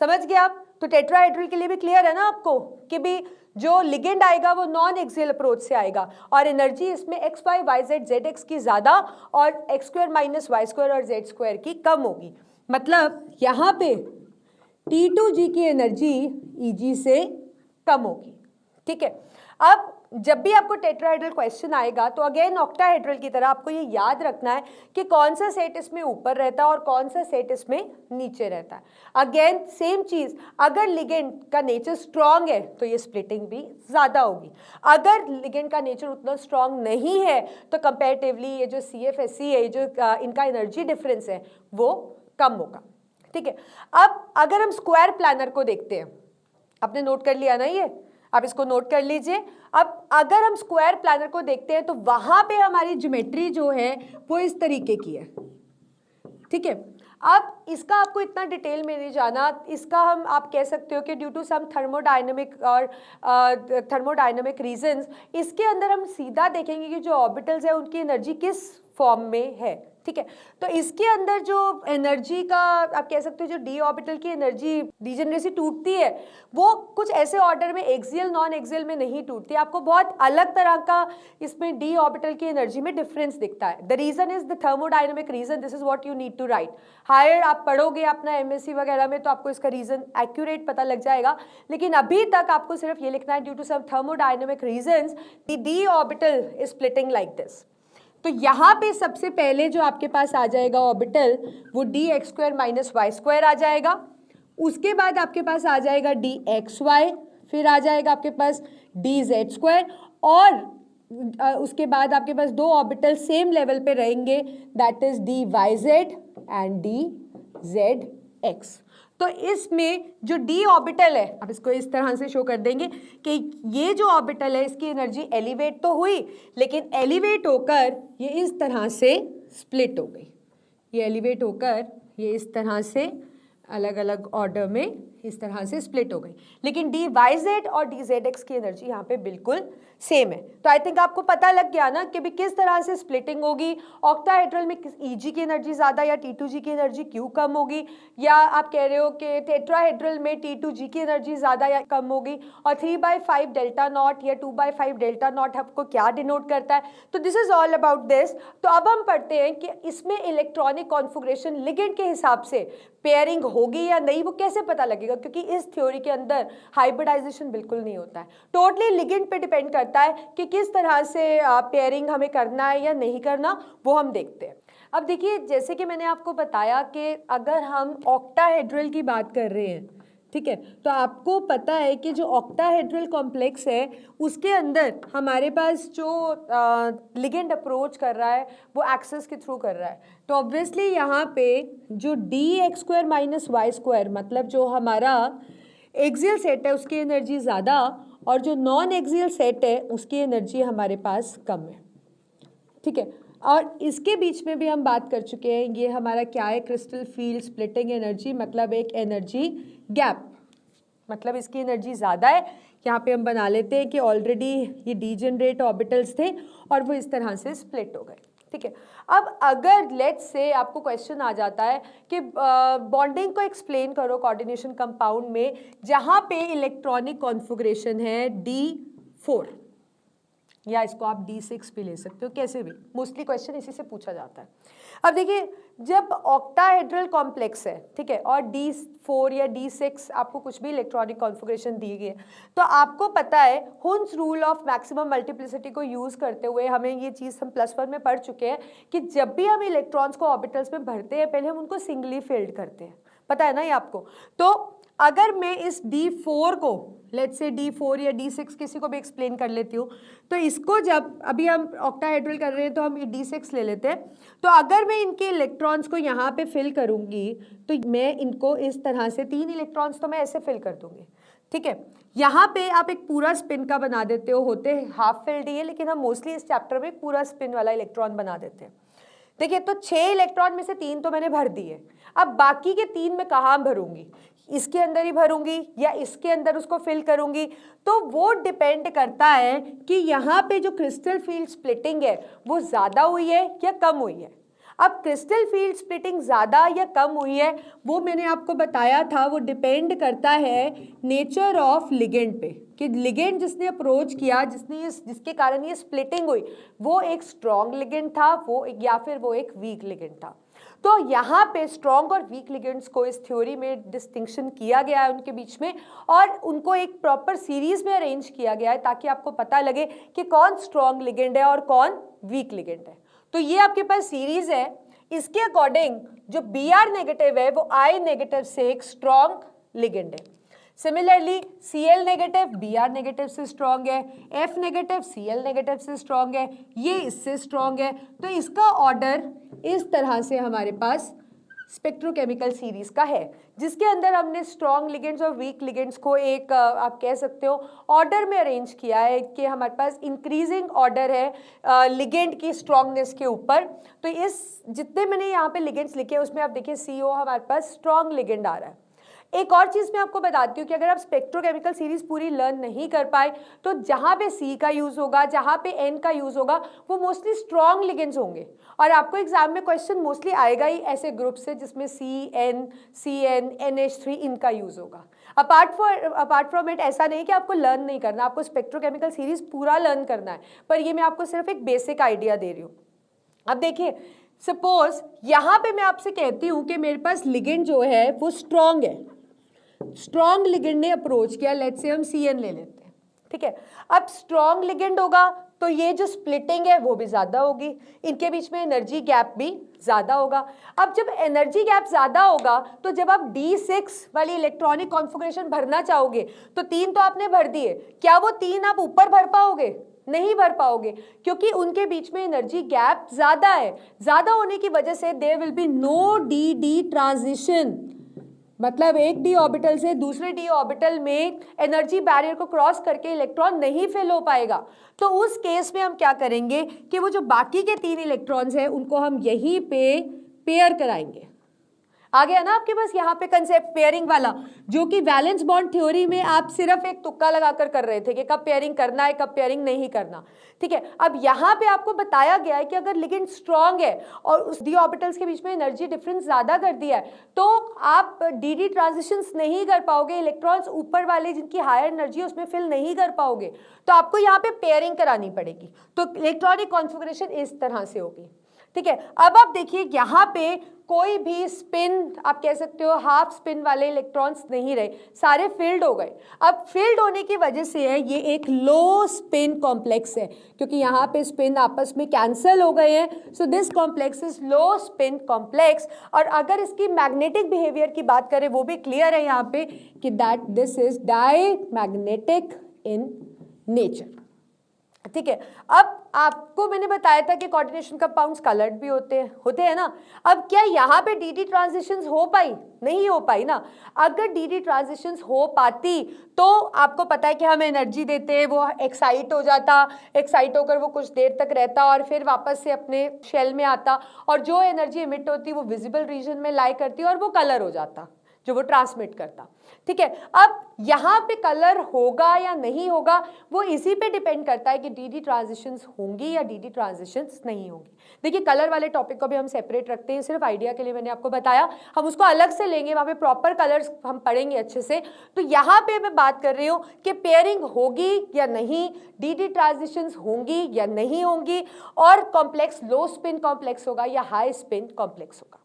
S1: समझ गए आप। तो टेट्राहेड्रल के लिए भी क्लियर है ना आपको कि भी जो लिगेंड आएगा वो नॉन एक्सियल अप्रोच से आएगा और एनर्जी इसमें XY YZ ZX की ज़्यादा और X² - Y² और Z² की कम होगी। मतलब यहाँ पे T2G की एनर्जी Eg से कम होगी, ठीक है। अब जब भी आपको टेट्राहेड्रल क्वेश्चन आएगा तो अगेन ऑक्टाहेड्रल की तरह आपको ये याद रखना है कि कौन सा सेट इसमें ऊपर रहता है और कौन सा सेट इसमें नीचे रहता है। अगेन सेम चीज, अगर लिगेंड का नेचर स्ट्रांग है तो ये स्प्लिटिंग भी ज़्यादा होगी, अगर लिगेंड का नेचर उतना स्ट्रांग नहीं है तो कंपेरेटिवली ये जो CFSE है, जो इनका एनर्जी डिफरेंस है वो कम होगा। ठीक है, अब अगर हम स्क्वायर प्लानर को देखते हैं, आपने नोट कर लिया ना, ये आप इसको नोट कर लीजिए। अब अगर हम स्क्वायर प्लानर को देखते हैं तो वहां पे हमारी ज्योमेट्री जो है वो इस तरीके की है। ठीक है, अब इसका आपको इतना डिटेल में नहीं जाना, इसका हम आप कह सकते हो कि ड्यू टू सम थर्मोडायनेमिक और थर्मोडायनेमिक रीजंस, इसके अंदर हम सीधा देखेंगे कि जो ऑर्बिटल्स है उनकी एनर्जी किस फॉर्म में है। ठीक है, तो इसके अंदर जो एनर्जी का आप कह सकते हो, जो डी ऑर्बिटल की एनर्जी डीजेनरेसी टूटती है वो कुछ ऐसे ऑर्डर में एक्सियल नॉन एक्सियल में नहीं टूटती, आपको बहुत अलग तरह का इसमें डी ऑर्बिटल की एनर्जी में डिफरेंस दिखता है। The reason is the thermodynamic reason, this is what you need to write. Higher आप पढ़ोगे अपना MSc वगैरह में तो आपको इसका रीजन एक्यूरेट पता लग जाएगा, लेकिन अभी तक आपको सिर्फ ये लिखना है due to some thermodynamic reasons the d orbital is splitting like this. तो यहाँ पे सबसे पहले जो आपके पास आ जाएगा ऑर्बिटल वो dx² - y² आ जाएगा, उसके बाद आपके पास आ जाएगा dxy, फिर आ जाएगा आपके पास dz², और उसके बाद आपके पास दो ऑर्बिटल सेम लेवल पे रहेंगे, that is dyz and dzx। तो इसमें जो डी ऑर्बिटल है, आप इसको इस तरह से शो कर देंगे कि ये जो ऑर्बिटल है इसकी एनर्जी एलिवेट तो हुई, लेकिन एलिवेट होकर ये इस तरह से स्प्लिट हो गई, ये एलिवेट होकर ये इस तरह से अलग अलग ऑर्डर में इस तरह से स्प्लिट हो गई, लेकिन dyz और dzx की एनर्जी यहाँ पे बिल्कुल सेम है। तो आई थिंक आपको पता लग गया ना कि भी किस तरह से स्प्लिटिंग होगी। ऑक्टाहेड्रल में Eg की एनर्जी ज़्यादा या T2G की एनर्जी क्यों कम होगी, या आप कह रहे हो कि टेट्राहेड्रल में T2G की एनर्जी ज़्यादा या कम होगी, और 3/5 डेल्टा नॉट या 2/5 डेल्टा नॉट आपको क्या डिनोट करता है। तो this is all about this. तो अब हम पढ़ते हैं कि इसमें इलेक्ट्रॉनिक कॉन्फ़िगरेशन लिगेंड के हिसाब से पेयरिंग होगी या नहीं, वो कैसे पता लगेगा, क्योंकि इस थ्योरी के अंदर हाइब्रिडाइजेशन बिल्कुल नहीं होता है, टोटली लिगेंड पे डिपेंड करता है कि किस तरह से पेयरिंग हमें करना है या नहीं करना, वो हम देखते हैं। अब देखिए, जैसे कि मैंने आपको बताया कि अगर हम ऑक्टाहेड्रल की बात कर रहे हैं, ठीक है, तो आपको पता है कि जो ऑक्टाहेड्रल कॉम्प्लेक्स है उसके अंदर हमारे पास जो लिगेंड अप्रोच कर रहा है वो एक्सेस के थ्रू कर रहा है। तो ऑब्वियसली यहाँ पे जो dx² - y², मतलब जो हमारा एक्सियल सेट है उसकी एनर्जी ज़्यादा और जो नॉन एक्सियल सेट है उसकी एनर्जी हमारे पास कम है। ठीक है, और इसके बीच में भी हम बात कर चुके हैं, ये हमारा क्या है, क्रिस्टल फील्ड स्प्लिटिंग एनर्जी, मतलब एक एनर्जी गैप, मतलब इसकी एनर्जी ज़्यादा है। यहाँ पे हम बना लेते हैं कि ऑलरेडी ये डीजेनरेट ऑर्बिटल्स थे और वो इस तरह से स्प्लिट हो गए। ठीक है, अब अगर लेट्स से आपको क्वेश्चन आ जाता है कि बॉन्डिंग को एक्सप्लेन करो कोऑर्डिनेशन कंपाउंड में जहाँ पे इलेक्ट्रॉनिक कॉन्फ़िगरेशन है D4, या इसको आप D6 भी ले सकते हो, कैसे भी, मोस्टली क्वेश्चन इसी से पूछा जाता है। अब देखिए, जब ऑक्टाहेड्रल कॉम्प्लेक्स है, ठीक है, और D4 या D6 आपको कुछ भी इलेक्ट्रॉनिक कॉन्फ़िगरेशन दी गई है, तो आपको पता है Hund's rule of maximum multiplicity को यूज़ करते हुए हमें ये चीज़ हम +1 में पढ़ चुके हैं कि जब भी हम इलेक्ट्रॉन्स को ऑर्बिटल्स में भरते हैं पहले हम उनको सिंगली फिल्ड करते हैं, पता है ना ये आपको। तो अगर मैं इस D4 को, लेट्स से D4 या D6 किसी को भी एक्सप्लेन कर लेती हूँ, तो इसको जब अभी हम ऑक्टाहेड्रल कर रहे हैं तो हम ये D6 ले लेते हैं, तो अगर मैं इनके इलेक्ट्रॉन्स को यहाँ पे फिल करूँगी तो मैं इनको इस तरह से 3 इलेक्ट्रॉन्स तो मैं ऐसे फिल कर दूँगी। ठीक है, यहाँ पे आप एक पूरा स्पिन का बना देते हो, होते हाफ फिल्ड ही है, लेकिन हम मोस्टली इस चैप्टर में पूरा स्पिन वाला इलेक्ट्रॉन बना देते हैं। देखिए, तो 6 इलेक्ट्रॉन में से 3 तो मैंने भर दिए, अब बाकी के 3 मैं कहाँ भरूंगी, इसके अंदर ही भरूंगी या इसके अंदर उसको फिल करूंगी, तो वो डिपेंड करता है कि यहाँ पे जो क्रिस्टल फील्ड स्प्लिटिंग है वो ज़्यादा हुई है या कम हुई है। अब क्रिस्टल फील्ड स्प्लिटिंग ज़्यादा या कम हुई है वो मैंने आपको बताया था, वो डिपेंड करता है नेचर ऑफ लिगेंड पे, कि लिगेंड जिसने अप्रोच किया, जिसके कारण ये स्प्लिटिंग हुई, वो एक स्ट्रॉन्ग लिगेंड था वो या फिर वो एक वीक लिगेंड था। तो यहाँ पे स्ट्रॉन्ग और वीक लिगेंड्स को इस थ्योरी में डिस्टिंक्शन किया गया है उनके बीच में, और उनको एक प्रॉपर सीरीज में अरेंज किया गया है ताकि आपको पता लगे कि कौन स्ट्रॉन्ग लिगेंड है और कौन वीक लिगेंड है। तो ये आपके पास सीरीज है, इसके अकॉर्डिंग जो Br नेगेटिव है वो I नेगेटिव से एक स्ट्रॉन्ग लिगेंड है। Similarly Cl negative Br negative से स्ट्रॉन्ग है, F नेगेटिव Cl नेगेटिव से स्ट्रॉन्ग है, ये इससे स्ट्रॉन्ग है। तो इसका ऑर्डर इस तरह से हमारे पास स्पेक्ट्रोकेमिकल सीरीज का है, जिसके अंदर हमने स्ट्रॉन्ग लिगेंड्स और वीक लिगेंड्स को एक आप कह सकते हो ऑर्डर में अरेंज किया है कि हमारे पास इंक्रीजिंग ऑर्डर है लिगेंड की स्ट्रॉन्गनेस के ऊपर। तो इस जितने मैंने यहाँ पे लिगेंड्स लिखे हैं उसमें आप देखिए CO हमारे पास स्ट्रॉन्ग लिगेंड आ रहा है। एक और चीज़ मैं आपको बताती हूँ कि अगर आप स्पेक्ट्रोकेमिकल सीरीज पूरी लर्न नहीं कर पाए तो जहाँ पे C का यूज़ होगा, जहाँ पे N का यूज़ होगा, वो मोस्टली स्ट्रॉन्ग लिगेंड्स होंगे। और आपको एग्जाम में क्वेश्चन मोस्टली आएगा ही ऐसे ग्रुप से जिसमें CN, CN, NH3 इनका यूज़ होगा। अपार्ट फ्रॉम इट ऐसा नहीं कि आपको लर्न नहीं करना, आपको स्पेक्ट्रोकेमिकल सीरीज पूरा लर्न करना है, पर ये मैं आपको सिर्फ एक बेसिक आइडिया दे रही हूँ। अब देखिए, सपोज यहाँ पे मैं आपसे कहती हूँ कि मेरे पास लिगेंड जो है वो स्ट्रॉन्ग है, स्ट्रॉन्ग लिगेंड ने अप्रोच किया, लेट्स से हम CN ले लेते हैं, ठीक है। अब स्ट्रॉन्ग लिगेंड होगा तो ये जो स्प्लिटिंग है वो भी ज़्यादा होगी, इनके बीच में एनर्जी गैप भी ज़्यादा होगा। अब जब एनर्जी गैप ज़्यादा होगा तो जब आप D6 वाली इलेक्ट्रॉनिक कॉन्फ़िगरेशन भरना चाहोगे तो 3 तो आपने भर दिए, क्या वो 3 आप ऊपर भर पाओगे? नहीं भर पाओगे, क्योंकि उनके बीच में एनर्जी गैप ज़्यादा है। ज़्यादा होने की वजह से there will be no D-D transition, मतलब एक d ऑर्बिटल से दूसरे d ऑर्बिटल में एनर्जी बैरियर को क्रॉस करके इलेक्ट्रॉन नहीं फिल हो पाएगा। तो उस केस में हम क्या करेंगे कि वो जो बाकी के 3 इलेक्ट्रॉन्स हैं उनको हम यहीं पे पेयर कराएंगे। आ गया ना आपके पास यहाँ पे कंसेप्ट पेयरिंग वाला, जो कि वैलेंस बॉन्ड थ्योरी में आप सिर्फ एक तुक्का लगाकर कर रहे थे कि कब पेयरिंग करना है कब पेयरिंग नहीं करना, ठीक है। अब यहाँ पे आपको बताया गया है कि अगर लिगेंड स्ट्रॉन्ग है और उस d ऑर्बिटल्स के बीच में एनर्जी डिफरेंस ज़्यादा कर दिया है तो आप D-D ट्रांजिशंस नहीं कर पाओगे, इलेक्ट्रॉन्स ऊपर वाले जिनकी हायर एनर्जी है उसमें फिल नहीं कर पाओगे, तो आपको यहाँ पे पेयरिंग करानी पड़ेगी। तो इलेक्ट्रॉनिक कॉन्फ़िगरेशन इस तरह से होगी, ठीक है। अब आप देखिए यहाँ पे कोई भी स्पिन, आप कह सकते हो हाफ स्पिन वाले इलेक्ट्रॉन्स नहीं रहे, सारे फील्ड हो गए। अब फील्ड होने की वजह से है ये एक लो स्पिन कॉम्प्लेक्स है, क्योंकि यहाँ पे स्पिन आपस में कैंसिल हो गए हैं। So this complex is low spin complex. और अगर इसकी मैग्नेटिक बिहेवियर की बात करें वो भी क्लियर है यहाँ पे कि that this is diamagnetic in nature, ठीक है। अब आपको मैंने बताया था कि कोऑर्डिनेशन कंपाउंड्स कलर्ड भी होते हैं ना। अब क्या यहाँ पे D-D ट्रांजिशंस हो पाई? नहीं हो पाई ना। अगर D-D ट्रांजिशंस हो पाती तो आपको पता है कि हम एनर्जी देते, वो एक्साइट हो जाता, एक्साइट होकर वो कुछ देर तक रहता और फिर वापस से अपने शेल में आता, और जो एनर्जी इमिट होती वो विजिबल रीजन में लाई करती और वो कलर हो जाता जो वो ट्रांसमिट करता, ठीक है। अब यहाँ पे कलर होगा या नहीं होगा वो इसी पे डिपेंड करता है कि D-D ट्रांजिशंस होंगी या D-D ट्रांजिशंस नहीं होंगी। देखिए कलर वाले टॉपिक को भी हम सेपरेट रखते हैं, सिर्फ आइडिया के लिए मैंने आपको बताया, हम उसको अलग से लेंगे, वहाँ पे प्रॉपर कलर्स हम पढ़ेंगे अच्छे से। तो यहाँ पे मैं बात कर रही हूँ कि पेयरिंग होगी या नहीं, D-D ट्रांजिशंस होंगी या नहीं होंगी, और कॉम्प्लेक्स लो स्पिन कॉम्प्लेक्स होगा या हाई स्पिन कॉम्प्लेक्स होगा।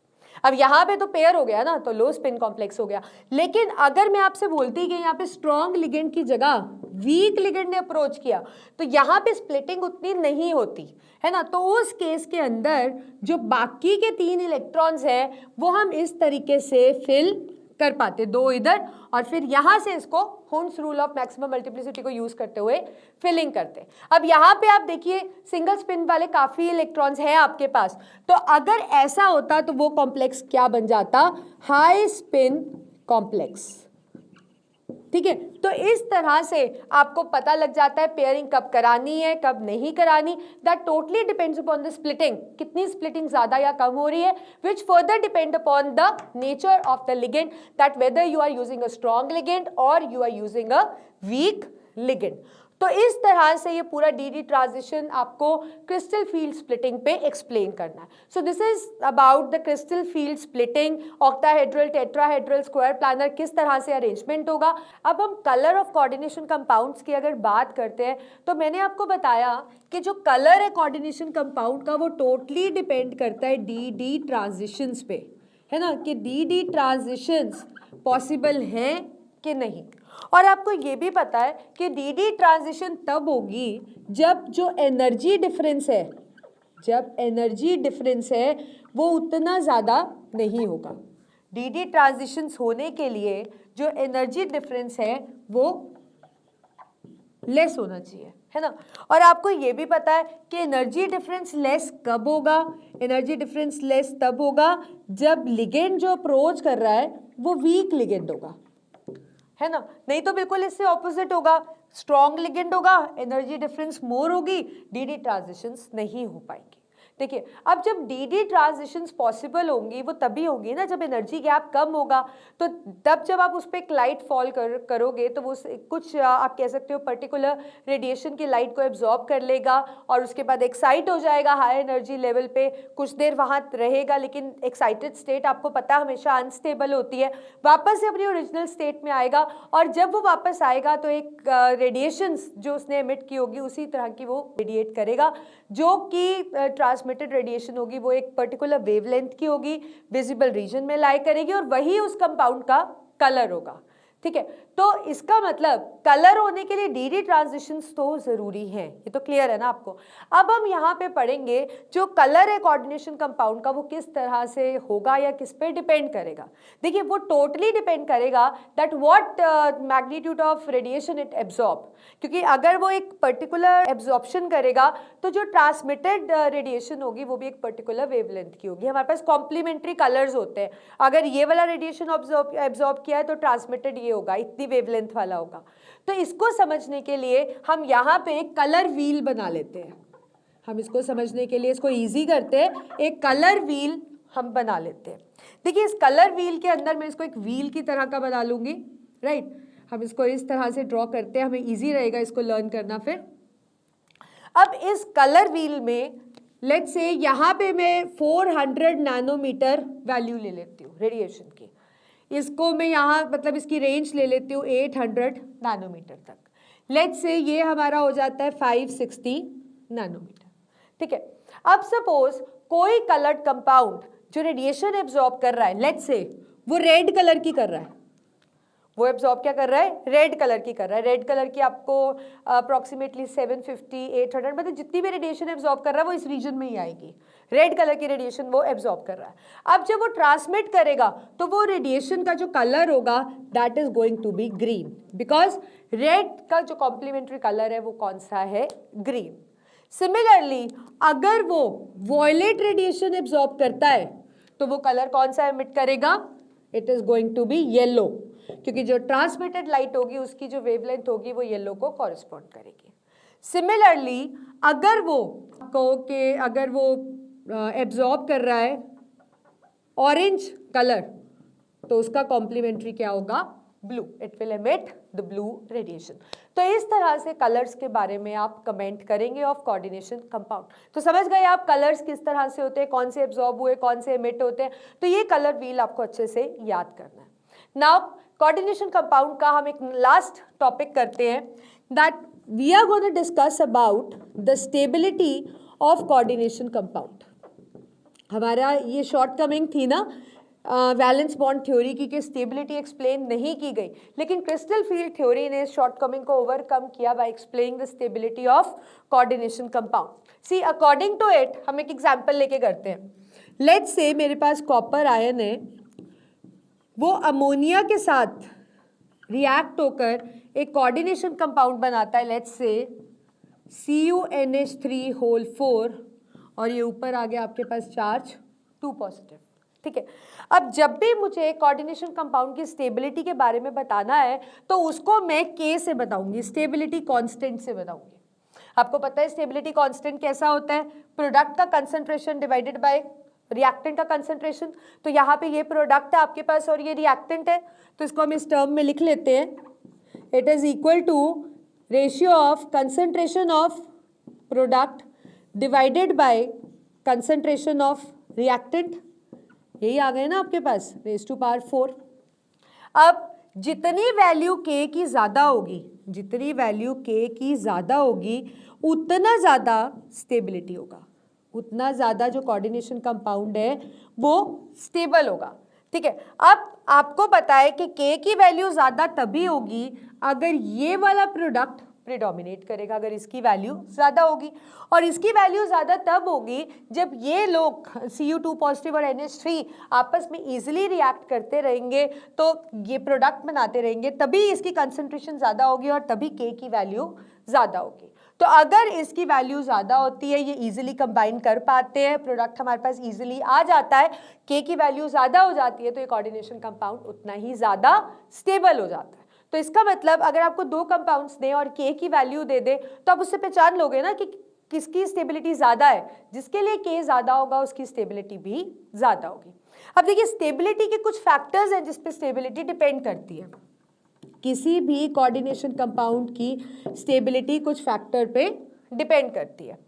S1: अब यहाँ पे तो पेयर हो गया ना, तो लो स्पिन कॉम्प्लेक्स हो गया। लेकिन अगर मैं आपसे बोलती कि यहाँ पे स्ट्रॉन्ग लिगेंड की जगह वीक लिगेंड ने अप्रोच किया तो यहाँ पे स्प्लिटिंग उतनी नहीं होती है ना। तो उस केस के अंदर जो बाकी के 3 इलेक्ट्रॉन्स हैं वो हम इस तरीके से फिल कर पाते, 2 इधर, और फिर यहाँ से इसको Hund's rule of maximum multiplicity को यूज करते हुए फिलिंग करते। अब यहाँ पे आप देखिए सिंगल स्पिन वाले काफी इलेक्ट्रॉन्स हैं आपके पास, तो अगर ऐसा होता तो वो कॉम्प्लेक्स क्या बन जाता? हाई स्पिन कॉम्प्लेक्स, ठीक है। तो इस तरह से आपको पता लग जाता है पेयरिंग कब करानी है कब नहीं करानी। That totally depends upon the splitting, कितनी स्प्लिटिंग ज्यादा या कम हो रही है, which further depend upon the nature of the ligand, that whether you are using a strong ligand और you are using a weak ligand. तो इस तरह से ये पूरा डी ट्रांजिशन आपको क्रिस्टल फील्ड स्प्लिटिंग पे एक्सप्लेन करना है. So this is about the crystal field splitting, octahedral, tetrahedral, square planner, किस तरह से अरेंजमेंट होगा. अब हम कलर ऑफ कोऑर्डिनेशन कंपाउंड्स की अगर बात करते हैं तो मैंने आपको बताया कि जो कलर है कोऑर्डिनेशन कंपाउंड का वो टोटली डिपेंड करता है डी ट्रांजिशंस पे, है ना, कि डी ट्रांजिशंस पॉसिबल हैं कि नहीं. और आपको ये भी पता है कि डी ट्रांजिशन तब होगी जब जो एनर्जी डिफरेंस है, जब एनर्जी डिफरेंस है वो उतना ज़्यादा नहीं होगा. डी ट्रांजिशंस होने के लिए जो एनर्जी डिफरेंस है वो लेस होना चाहिए, है ना. और आपको ये भी पता है कि एनर्जी डिफरेंस लेस कब होगा. एनर्जी डिफरेंस लेस तब होगा जब लिगेंड जो अप्रोच कर रहा है वो वीक लिगेंड होगा, है ना. नहीं तो बिल्कुल इससे ऑपोजिट होगा, स्ट्रॉन्ग लिगेंड होगा, एनर्जी डिफरेंस मोर होगी, डी ट्रांजिशंस नहीं हो पाएंगी. देखिए, अब जब डी ट्रांजिशंस पॉसिबल होंगी वो तभी होंगी ना जब एनर्जी गैप कम होगा. तो तब जब आप उस पर एक लाइट फॉल करोगे तो वो कुछ आप कह सकते हो पर्टिकुलर रेडिएशन की लाइट को एब्जॉर्ब कर लेगा और उसके बाद एक्साइट हो जाएगा हाई एनर्जी लेवल पे, कुछ देर वहाँ रहेगा, लेकिन एक्साइटेड स्टेट आपको पता हमेशा अनस्टेबल होती है, वापस से अपनी ओरिजिनल स्टेट में आएगा. और जब वो वापस आएगा तो एक रेडिएशंस जो उसने एमिट की होगी उसी तरह की वो रेडिएट करेगा, जो कि ट्रांसमिटेड रेडिएशन होगी वो एक पर्टिकुलर वेवलेंथ की होगी, विजिबल रीजन में लाई करेगी और वही उस कंपाउंड का कलर होगा. ठीक है, तो इसका मतलब कलर होने के लिए डी ट्रांजिशंस तो ज़रूरी हैं, ये तो क्लियर है ना आपको. अब हम यहाँ पे पढ़ेंगे जो कलर है कोऑर्डिनेशन कंपाउंड का वो किस तरह से होगा या किस पे डिपेंड करेगा. देखिए, वो टोटली डिपेंड करेगा that what magnitude of radiation it absorb, क्योंकि अगर वो एक पर्टिकुलर एब्जॉर्प्शन करेगा तो जो ट्रांसमिटेड रेडिएशन होगी वो भी एक पर्टिकुलर वेवलेंथ की होगी. हमारे पास कॉम्प्लीमेंट्री कलर्स होते हैं, अगर ये वाला रेडिएशन एब्जॉर्ब किया है तो ट्रांसमिटेड ये होगा, इतनी वेवलेंथ वाला होगा. तो इसको समझने के लिए हम यहाँ पे एक कलर व्हील बना लेते हैं. हम इसको समझने के लिए इसको इजी करते हैं, एक कलर व्हील हम बना लेते हैं. देखिए, इस कलर व्हील के अंदर मैं इसको एक व्हील की तरह का बना लूंगी, राइट. हम इसको इस तरह से ड्रॉ करते हैं, हमें इजी रहेगा इसको लर्न करना. फिर अब इस कलर व्हील में लेट्स से यहाँ पे मैं 400 नैनोमीटर वैल्यू ले लेती हूँ रेडिएशन की. इसको मैं यहाँ मतलब इसकी रेंज ले लेती हूँ 800 नैनोमीटर तक. लेट्स से ये हमारा हो जाता है 560 नैनोमीटर. ठीक है, अब सपोज कोई कलर्ड कंपाउंड जो रेडिएशन एब्जॉर्ब कर रहा है, लेट्स से वो रेड कलर की कर रहा है, वो एब्जॉर्ब क्या कर रहा है, रेड कलर की कर रहा है. रेड कलर की आपको अप्रॉक्सीमेटली 750 800 मतलब जितनी भी रेडिएशन एब्जॉर्ब कर रहा है वो इस रीजन में ही आएगी. रेड कलर की रेडिएशन वो एब्जॉर्ब कर रहा है. अब जब वो ट्रांसमिट करेगा तो वो रेडिएशन का जो कलर होगा that is going to be green, because red का जो कॉम्प्लीमेंट्री कलर है वो कौन सा है, ग्रीन. सिमिलरली अगर वो वॉयलेट रेडिएशन एब्जॉर्ब करता है तो वो कलर कौन सा एमिट करेगा, it is going to be yellow, क्योंकि जो ट्रांसमिटेड लाइट होगी उसकी जो वेवलेंथ होगी वो येलो को कॉरेस्पॉन्ड करेगी. सिमिलरली अगर वो एब्जॉर्ब कर रहा है ऑरेंज कलर तो उसका कॉम्प्लीमेंट्री क्या होगा, blue, it will emit the blue radiation. तो इस तरह से कलर्स के बारे में आप कमेंट करेंगे ऑफ कोऑर्डिनेशन कंपाउंड. तो समझ गए आप कलर्स किस तरह से होते हैं, कौन से एब्जॉर्ब हुए, कौन से एमिट होते हैं. तो ये कलर व्हील आपको अच्छे से याद करना है. नाउ कोऑर्डिनेशन कंपाउंड का हम एक लास्ट टॉपिक करते हैं, that we are going to discuss about the stability of coordination compound. हमारा ये शॉर्टकमिंग थी ना वैलेंस बॉन्ड थ्योरी की कि स्टेबिलिटी एक्सप्लेन नहीं की गई, लेकिन क्रिस्टल फील्ड थ्योरी ने इस शॉर्टकमिंग को ओवरकम किया by explaining the stability of coordination compound. See according to it हम एक एग्जांपल लेके करते हैं. लेट्स से मेरे पास कॉपर आयन है, वो अमोनिया के साथ रिएक्ट होकर एक कोऑर्डिनेशन कंपाउंड बनाता है, लेट्स से CuNH3 और ये ऊपर आ गया आपके पास चार्ज 2 पॉजिटिव. ठीक है, अब जब भी मुझे कोऑर्डिनेशन कंपाउंड की स्टेबिलिटी के बारे में बताना है तो उसको मैं K से बताऊंगी, स्टेबिलिटी कांस्टेंट से बताऊंगी. आपको पता है स्टेबिलिटी कांस्टेंट कैसा होता है, प्रोडक्ट का कंसंट्रेशन डिवाइडेड बाय रिएक्टेंट का कंसंट्रेशन. तो यहाँ पे ये प्रोडक्ट है आपके पास और ये रिएक्टेंट है, तो इसको हम इस टर्म में लिख लेते हैं, it is equal to ratio of concentration of product divided by concentration of reactant, यही आ गए ना आपके पास, रेज टू पावर 4। अब जितनी वैल्यू k की ज़्यादा होगी, जितनी वैल्यू k की ज़्यादा होगी उतना ज़्यादा स्टेबिलिटी होगा, उतना ज़्यादा जो कोऑर्डिनेशन कंपाउंड है वो स्टेबल होगा। ठीक है, अब आपको पता है कि k की वैल्यू ज़्यादा तभी होगी अगर ये वाला प्रोडक्ट प्रिडोमिनेट करेगा, अगर इसकी वैल्यू ज़्यादा होगी, और इसकी वैल्यू ज़्यादा तब होगी जब ये लोग Cu2 पॉजिटिव और NH3 आपस में इजीली रिएक्ट करते रहेंगे, तो ये प्रोडक्ट बनाते रहेंगे, तभी इसकी कंसंट्रेशन ज़्यादा होगी और तभी K की वैल्यू ज़्यादा होगी। तो अगर इसकी वैल्यू ज़्यादा होती है, ये इजीली कंबाइन कर पाते हैं, प्रोडक्ट हमारे पास इजीली आ जाता है, K की वैल्यू ज़्यादा हो जाती है, तो ये कोऑर्डिनेशन कंपाउंड उतना ही ज़्यादा स्टेबल हो जाता है। तो इसका मतलब अगर आपको दो कंपाउंड्स दें और K की वैल्यू दे दे तो आप उससे पहचान लोगे ना कि किसकी स्टेबिलिटी ज़्यादा है, जिसके लिए K ज़्यादा होगा उसकी स्टेबिलिटी भी ज़्यादा होगी। अब देखिए, स्टेबिलिटी के कुछ फैक्टर्स हैं जिस पे स्टेबिलिटी डिपेंड करती है। किसी भी कोऑर्डिनेशन कंपाउंड की स्टेबिलिटी कुछ फैक्टर पे डिपेंड करती है।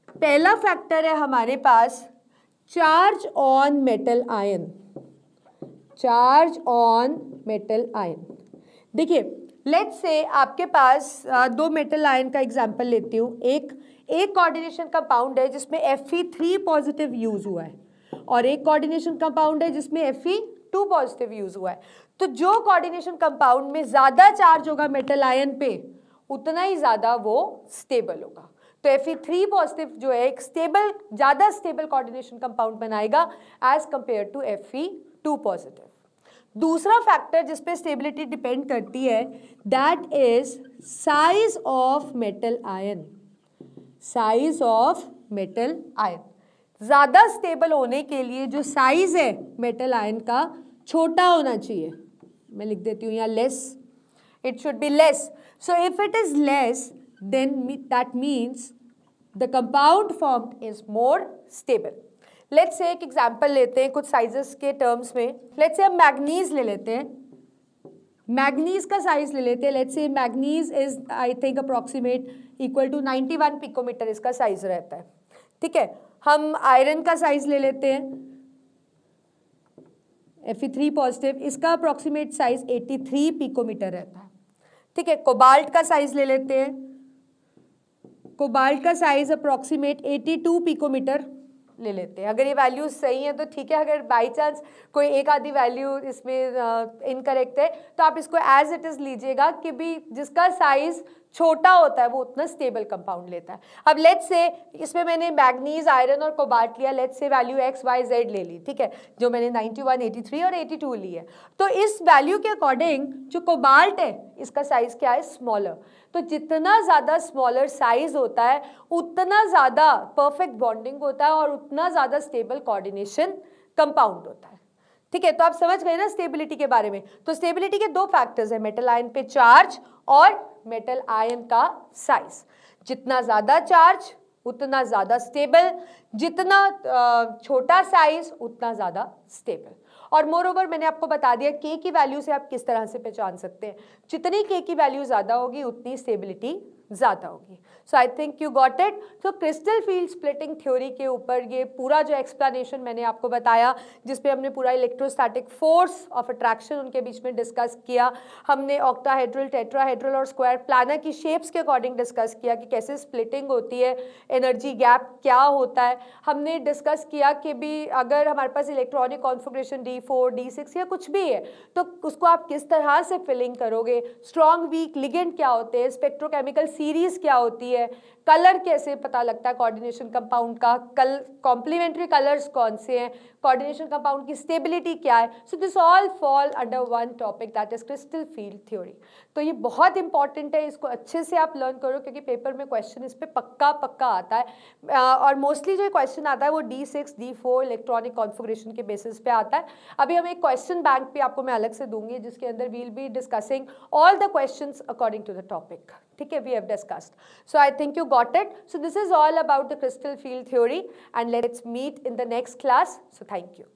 S1: पहला फैक्टर है हमारे पास charge on metal ion, charge on metal ion. देखिए, लेट्स से आपके पास दो मेटल आयन का एग्जांपल लेती हूँ। एक कोऑर्डिनेशन कंपाउंड है जिसमें Fe3 पॉजिटिव यूज हुआ है और एक कोऑर्डिनेशन कंपाउंड है जिसमें Fe2 पॉजिटिव यूज हुआ है। तो जो कोऑर्डिनेशन कंपाउंड में ज़्यादा चार्ज होगा मेटल आयन पे उतना ही ज़्यादा वो स्टेबल होगा। तो Fe3 पॉजिटिव जो है एक स्टेबल, ज़्यादा स्टेबल कोऑर्डिनेशन कंपाउंड बनाएगा as compare to Fe2 positive. दूसरा फैक्टर जिस पे स्टेबिलिटी डिपेंड करती है that is size of metal ion, size of metal ion. ज़्यादा स्टेबल होने के लिए जो साइज है मेटल आयन का छोटा होना चाहिए। मैं लिख देती हूँ यहाँ less, it should be less. So if it is less than that means the compound formed is more stable. Let's say एक एग्जाम्पल लेते हैं कुछ साइजेस के टर्म्स में। लेट्स से हम मैग्नीज ले लेते हैं, मैग्नीज का साइज ले लेते हैं। Let's say manganese is I think approximate equal to 91 picometer इसका साइज रहता है। ठीक है, हम आयरन का साइज ले लेते हैं Fe3 पॉजिटिव, इसका अप्रॉक्सीमेट साइज 83 पिकोमीटर रहता है। ठीक है, कोबाल्ट का साइज ले लेते हैं, कोबाल्ट का साइज अप्रॉक्सीमेट 82 पिकोमीटर ले लेते हैं। अगर ये वैल्यूज सही है तो ठीक है, अगर बाई चांस कोई एक आधी वैल्यू इसमें इनकरेक्ट है तो आप इसको एज इट इज लीजिएगा कि भी जिसका साइज छोटा होता है वो उतना स्टेबल कंपाउंड लेता है। अब लेट्स से इसमें मैंने मैग्नीज, आयरन और कोबाल्ट लिया, लेट्स से वैल्यू XYZ ले ली। ठीक है, जो मैंने 91, 83 और 82 ली है। तो इस वैल्यू के अकॉर्डिंग जो कोबाल्ट है इसका साइज क्या है, स्मॉलर। तो जितना ज़्यादा स्मॉलर साइज होता है उतना ज़्यादा परफेक्ट बॉन्डिंग होता है और उतना ज़्यादा स्टेबल कोऑर्डिनेशन कंपाउंड होता है। ठीक है, तो आप समझ गए ना स्टेबिलिटी के बारे में। तो स्टेबिलिटी के दो फैक्टर्स हैं, मेटल आयन पे चार्ज और मेटल आयन का साइज। जितना ज़्यादा चार्ज उतना ज़्यादा स्टेबल, जितना छोटा साइज उतना ज़्यादा स्टेबल। और मोर ओवर मैंने आपको बता दिया K की वैल्यू से आप किस तरह से पहचान सकते हैं। जितनी K की वैल्यू ज़्यादा होगी उतनी स्टेबिलिटी ज़्यादा होगी। So I think you got it. तो क्रिस्टल फील्ड स्प्लिटिंग थ्योरी के ऊपर ये पूरा जो एक्सप्लेनेशन मैंने आपको बताया, जिसपे हमने पूरा इलेक्ट्रोस्टैटिक फोर्स ऑफ अट्रैक्शन उनके बीच में डिस्कस किया, हमने ऑक्टाहेड्रल, टेट्राहेड्रल और स्क्वायर प्लानर की शेप्स के अकॉर्डिंग डिस्कस किया कि कैसे स्प्लिटिंग होती है, एनर्जी गैप क्या होता है। हमने डिस्कस किया कि भी अगर हमारे पास इलेक्ट्रॉनिक कॉन्फ़िगरेशन D4, D6 या कुछ भी है तो उसको आप किस तरह से फिलिंग करोगे, स्ट्रॉन्ग वीक लिगेंड क्या होते हैं, स्पेक्ट्रोकेमिकल सीरीज क्या होती है, कलर कैसे पता लगता है कोऑर्डिनेशन कंपाउंड का, कॉम्प्लीमेंट्री कलर्स कौन से हैं, कोऑर्डिनेशन कंपाउंड की स्टेबिलिटी क्या है। So this all fall under one topic that is crystal field theory. तो ये बहुत इंपॉर्टेंट है, इसको अच्छे से आप लर्न करो क्योंकि पेपर में क्वेश्चन इस पे पक्का आता है। और मोस्टली जो क्वेश्चन आता है वो D6, D4 इलेक्ट्रॉनिक कॉन्फ़िगरेशन के बेसिस पे आता है। अभी हम एक क्वेश्चन बैंक भी आपको मैं अलग से दूंगी जिसके अंदर will be discussing all the questions according to the topic. ठीक है, we have discussed. So I think you got it. So this is all about the crystal field theory and let's meet in the next class. So thank you.